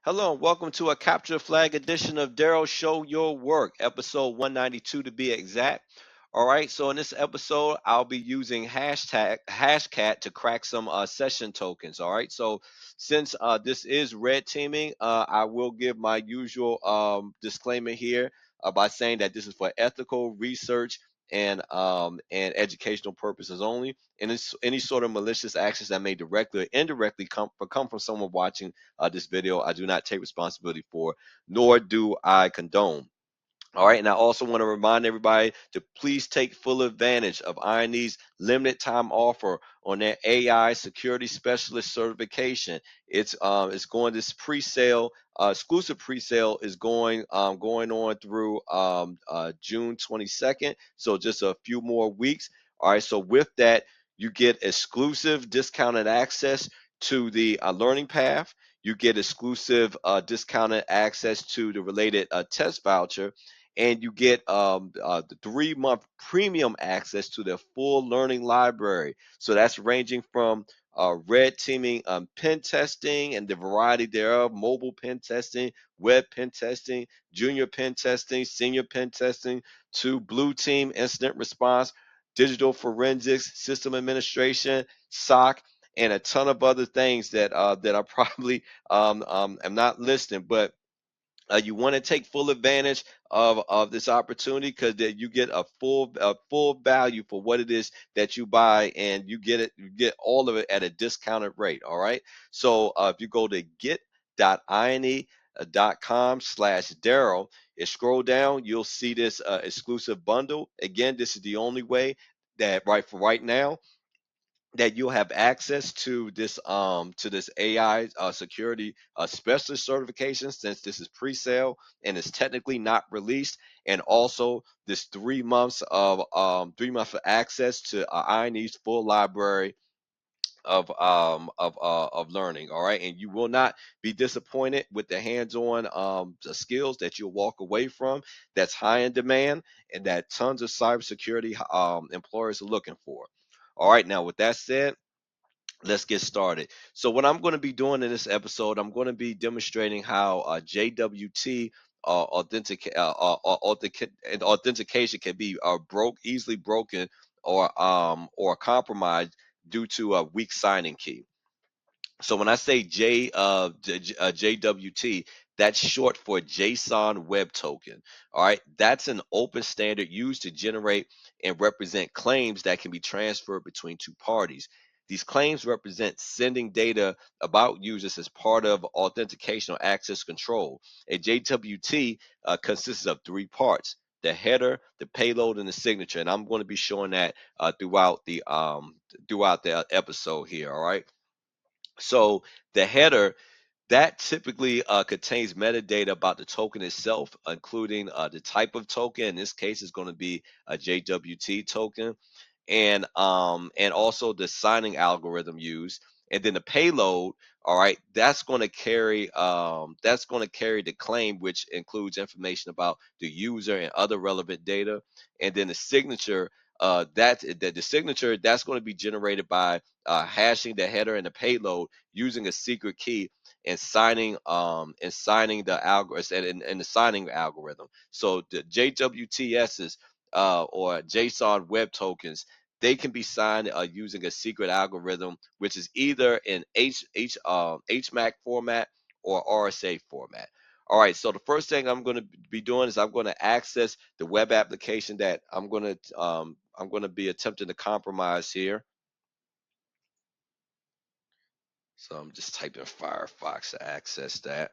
Hello and welcome to a Capture the Flag edition of Daryl Show Your Work, episode 192 to be exact. All right, so in this episode, I'll be using Hashcat to crack some session tokens. All right, so since this is red teaming, I will give my usual disclaimer here by saying that this is for ethical research and educational purposes only. And it's any sort of malicious actions that may directly or indirectly come from someone watching this video, I do not take responsibility for, nor do I condone. All right, and I also want to remind everybody to please take full advantage of INE's limited time offer on their AI security specialist certification. It's going this pre-sale, exclusive pre-sale is going on through June 22nd, so just a few more weeks. All right, so with that, you get exclusive discounted access to the learning path. You get exclusive discounted access to the related test voucher, and you get the 3 month premium access to their full learning library. So that's ranging from red teaming pen testing and the variety thereof, mobile pen testing, web pen testing, junior pen testing, senior pen testing, to blue team incident response, digital forensics, system administration, SOC, and a ton of other things that I probably am not listing, but you want to take full advantage of this opportunity because you get a full value for what it is that you buy, and you get all of it at a discounted rate. All right. So if you go to get.ine.com/Daryl and scroll down, you'll see this exclusive bundle. Again, this is the only way that for right now that you'll have access to this AI security specialist certification, since this is pre-sale and it's technically not released, and also this 3 months of access to INE's full library of learning. All right, and you will not be disappointed with the hands-on the skills that you'll walk away from. That's high in demand and that tons of cybersecurity employers are looking for. All right, now with that said, let's get started. So what I'm going to be doing in this episode, I'm going to be demonstrating how JWT authentication can be easily broken or compromised due to a weak signing key. So when I say JWT, that's short for JSON Web Token. All right, that's an open standard used to generate and represent claims that can be transferred between two parties. These claims represent sending data about users as part of authentication or access control. A JWT consists of three parts: the header, the payload, and the signature. And I'm going to be showing that throughout the episode here. All right. So the header that typically contains metadata about the token itself, including the type of token. In this case, is going to be a JWT token, and also the signing algorithm used. And then the payload, all right, that's going to carry the claim, which includes information about the user and other relevant data. And then the signature, the signature that's going to be generated by hashing the header and the payload using a secret key and signing the algorithm and the signing algorithm. So the JWTSs or JSON web tokens, they can be signed using a secret algorithm, which is either in HMAC format or RSA format. All right, so the first thing I'm going to be doing is I'm going to access the web application that I'm going to be attempting to compromise here. So I'm just typing Firefox to access that.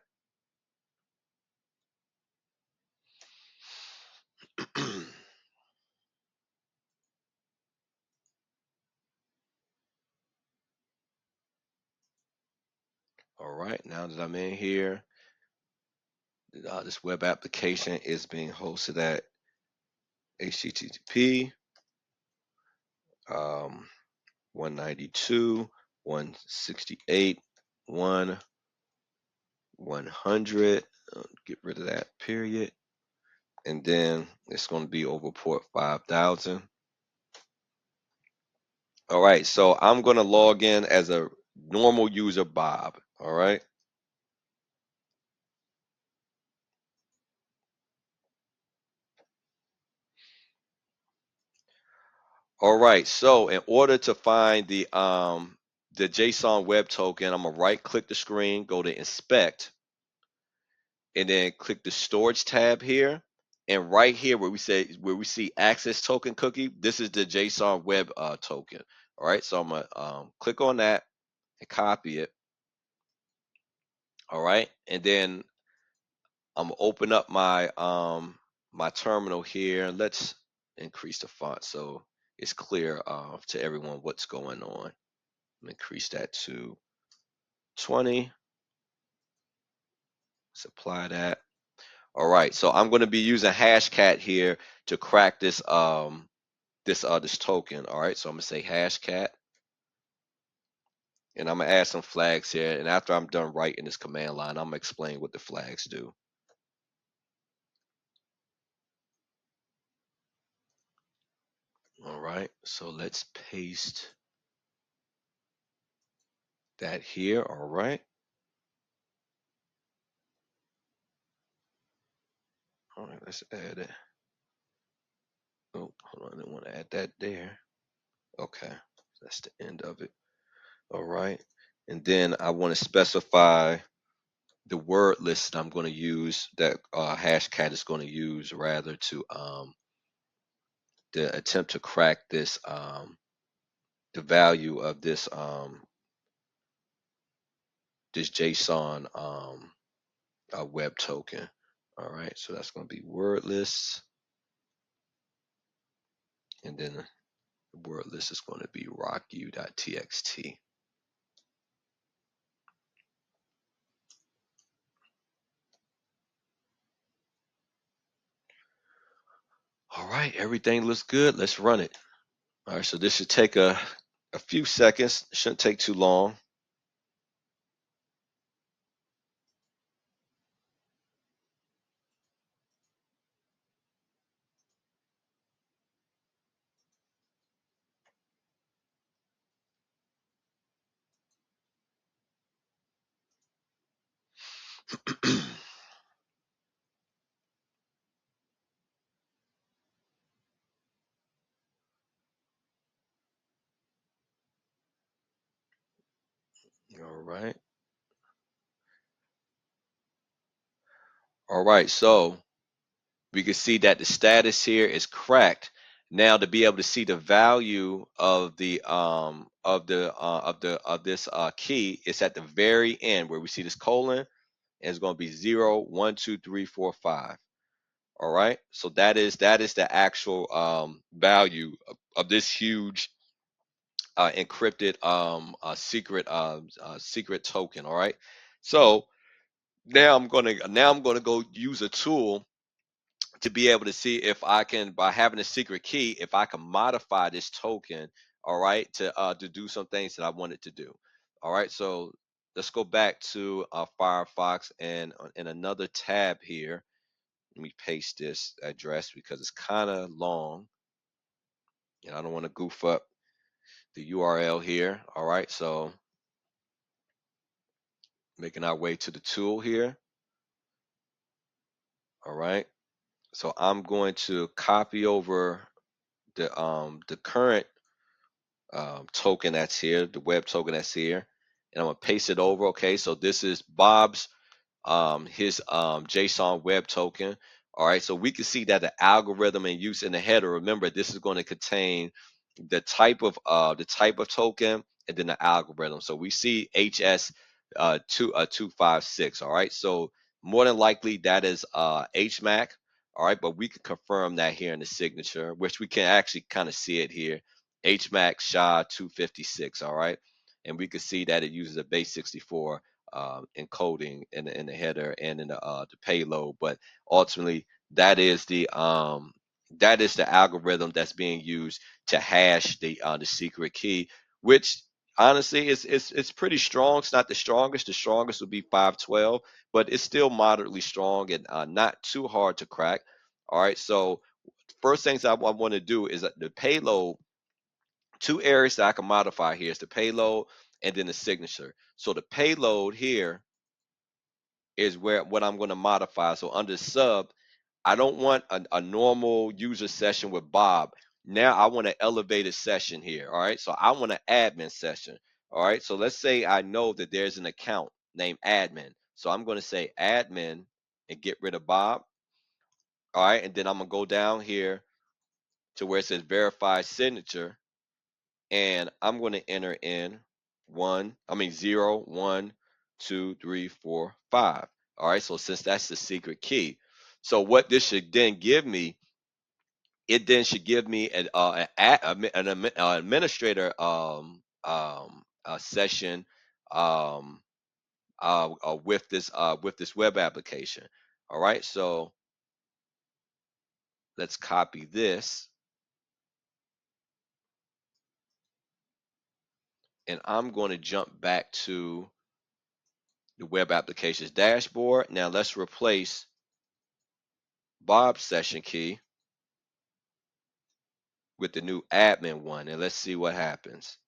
All right, now that I'm in here, this web application is being hosted at HTTP 192, 168, 100. Get rid of that period. And then it's going to be over port 5000. All right, so I'm going to log in as a normal user, Bob. All right. All right, so in order to find the JSON web token, I'm gonna right click the screen, go to inspect, and then click the storage tab here. And right here where we see access token cookie, this is the JSON web token. All right, so I'm gonna click on that and copy it. All right, and then I'm gonna open up my terminal here. Let's increase the font so it's clear to everyone what's going on. Increase that to 20. Let's apply that. All right, so I'm going to be using Hashcat here to crack this token. All right, so I'm gonna say Hashcat, and I'm gonna add some flags here. And after I'm done writing this command line, I'm gonna explain what the flags do. All right, so let's paste that here. All right. All right, let's add it. Oh, hold on, I didn't want to add that there. Okay, that's the end of it. All right, and then I want to specify the word list that I'm going to use, that Hashcat is going to use, rather to attempt to crack this the value of this JSON web token. All right, so that's going to be word list, and then the word list is going to be rockyou.txt. All right, everything looks good. Let's run it. All right, so this should take a few seconds. It shouldn't take too long. All right. All right, so we can see that the status here is cracked. Now to be able to see the value of this key, it's at the very end where we see this colon, and it's going to be 0, 1, 2, 3, 4, 5. All right, so that is the actual value of this huge encrypted secret token. All right, so now I'm gonna go use a tool to be able to see if I can, by having a secret key, if I can modify this token, all right, to do some things that I wanted to do. All right, so let's go back to Firefox, and in another tab here, let me paste this address because it's kind of long and I don't want to goof up the URL here. All right, so making our way to the tool here. All right, so I'm going to copy over the current token that's here, the web token that's here, and I'm gonna paste it over. Okay, so this is Bob's his JSON web token. All right, so we can see that the algorithm in use in the header. Remember, this is going to contain the type of token and then the algorithm. So we see HS 256. All right, so more than likely that is HMAC. All right, but we can confirm that here in the signature, which we can actually kind of see it here. HMAC SHA 256. All right, and we can see that it uses a base 64 encoding in the header and in the payload. But ultimately, that is the algorithm that's being used to hash the secret key, which honestly it's pretty strong. It's not the strongest. The strongest would be 512, but it's still moderately strong and not too hard to crack. All right, so first things I want to do is the payload. Two areas that I can modify here is the payload and then the signature. So the payload here is where what I'm going to modify. So under sub, I don't want a normal user session with Bob. Now I want an elevated session here. All right. So I want an admin session. All right. So let's say I know that there's an account named admin. So I'm going to say admin and get rid of Bob. All right. And then I'm going to go down here to where it says verify signature. And I'm going to enter in 0, 1, 2, 3, 4, 5. All right. So since that's the secret key. So what this should then give me, it then should give me an administrator session um, with this web application. All right, so let's copy this, and I'm going to jump back to the web applications dashboard. Now let's replace Bob's session key with the new admin one, and let's see what happens.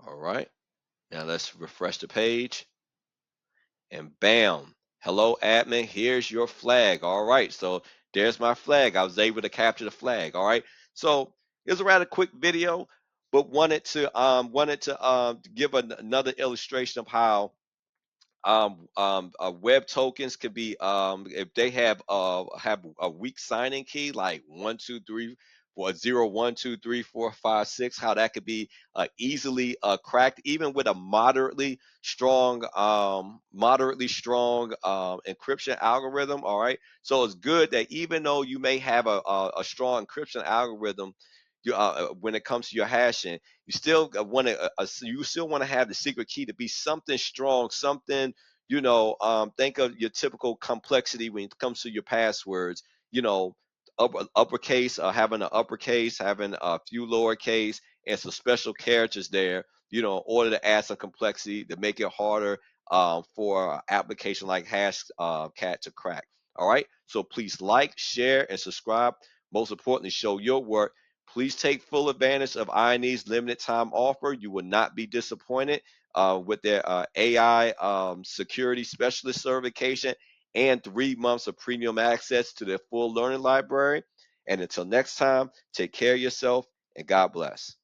All right, now let's refresh the page. And bam, hello admin, here's your flag. All right, so there's my flag. I was able to capture the flag. All right, so it was a rather quick video, but wanted to give another illustration of how web tokens could be if they have a weak signing key like 1 2 3 for 0 1 2 3 4 5 6, how that could be easily cracked even with a moderately strong encryption algorithm. All right, so it's good that even though you may have a strong encryption algorithm, when it comes to your hashing, you still want to have the secret key to be something strong, something, think of your typical complexity when it comes to your passwords. You know, uppercase, having an uppercase, having a few lowercase, and some special characters there. In order to add some complexity to make it harder for an application like Hashcat to crack. All right. So please like, share, and subscribe. Most importantly, show your work. Please take full advantage of INE's limited time offer. You will not be disappointed with their AI security specialist certification and 3 months of premium access to their full learning library. And until next time, take care of yourself and God bless.